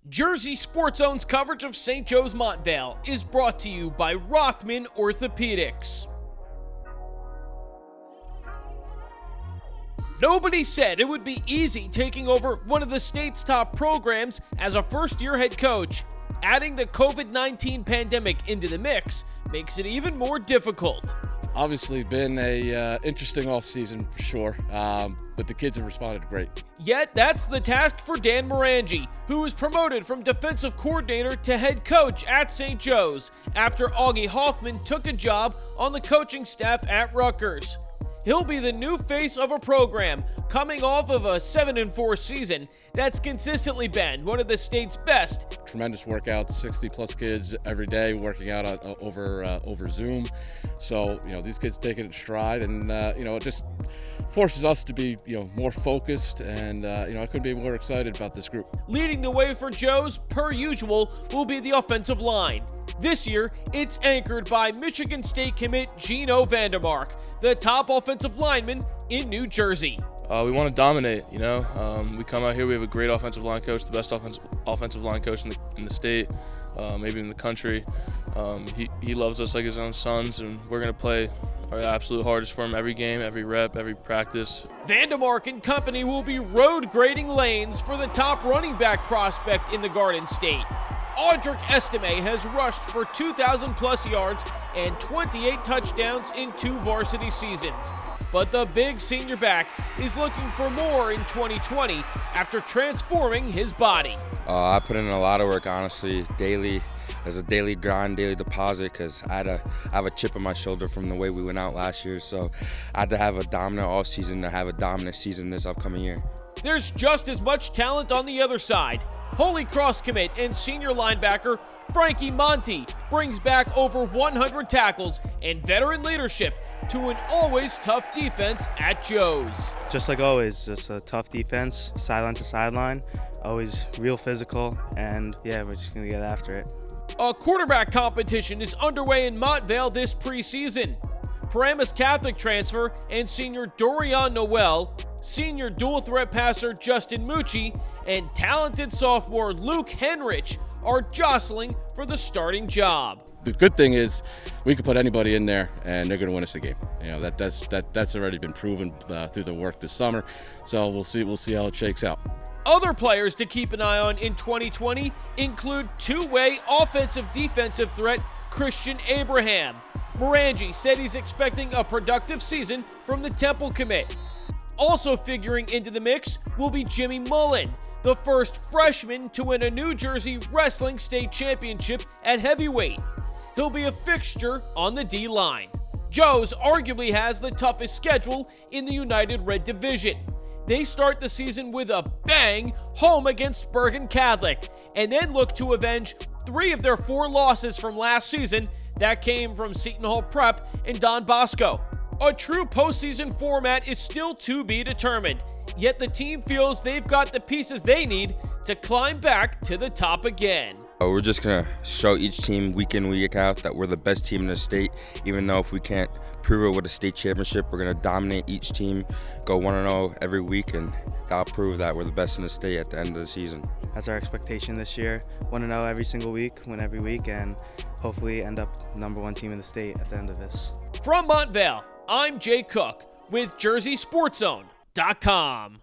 Jersey Sports Zone's coverage of St. Joe's Montvale is brought to you by Rothman Orthopedics. Nobody said it would be easy taking over one of the state's top programs as a first-year head coach. Adding the COVID-19 pandemic into the mix makes it even more difficult. Obviously been a interesting offseason for sure, but the kids have responded great. Yet that's the task for Dan Morangi, who was promoted from defensive coordinator to head coach at St. Joe's after Augie Hoffman took a job on the coaching staff at Rutgers. He'll be the new face of a program coming off of a 7-4 season that's consistently been one of the state's best. Tremendous workouts, 60-plus kids every day working out over Zoom. So, these kids take it in stride, and, it just forces us to be, more focused, and, I couldn't be more excited about this group. Leading the way for Joe's, per usual, will be the offensive line. This year, it's anchored by Michigan State commit Gino Vandermark, the top offensive lineman in New Jersey. We want to dominate, We come out here, we have a great offensive line coach, the best offensive line coach in the state, maybe in the country. He loves us like his own sons, and we're going to play our absolute hardest for him every game, every rep, every practice. Vandermark and company will be road grading lanes for the top running back prospect in the Garden State. Audric Estime has rushed for 2,000-plus yards and 28 touchdowns in 2 varsity seasons. But the big senior back is looking for more in 2020 after transforming his body. I put in a lot of work, honestly, daily. As a daily grind, daily deposit, because I have a chip on my shoulder from the way we went out last year. So I had to have a dominant offseason to have a dominant season this upcoming year. There's just as much talent on the other side. Holy Cross commit and senior linebacker Frankie Monti brings back over 100 tackles and veteran leadership to an always tough defense at Joe's. Just like always, just a tough defense, sideline to sideline, always real physical, and we're just going to get after it. A quarterback competition is underway in Montvale this preseason. Paramus Catholic transfer and senior Dorian Noel, senior dual-threat passer Justin Mucci, and talented sophomore Luke Henrich are jostling for the starting job. The good thing is we could put anybody in there and they're going to win us the game. That's already been proven through the work this summer. So we'll see how it shakes out. Other players to keep an eye on in 2020 include two-way offensive-defensive threat Christian Abraham. Morangi said he's expecting a productive season from the Temple commit. Also figuring into the mix will be Jimmy Mullen, the first freshman to win a New Jersey Wrestling State Championship at heavyweight. He'll be a fixture on the D-line. Joe's arguably has the toughest schedule in the United Red Division. They start the season with a bang home against Bergen Catholic, and then look to avenge 3 of their 4 losses from last season that came from Seton Hall Prep and Don Bosco. A true postseason format is still to be determined, yet the team feels they've got the pieces they need to climb back to the top again. We're just going to show each team week in, week out that we're the best team in the state. Even though if we can't prove it with a state championship, we're going to dominate each team, go 1-0 every week, and that'll prove that we're the best in the state at the end of the season. That's our expectation this year. 1-0 every single week, win every week, and hopefully end up #1 team in the state at the end of this. From Montvale, I'm Jay Cook with JerseySportsZone.com.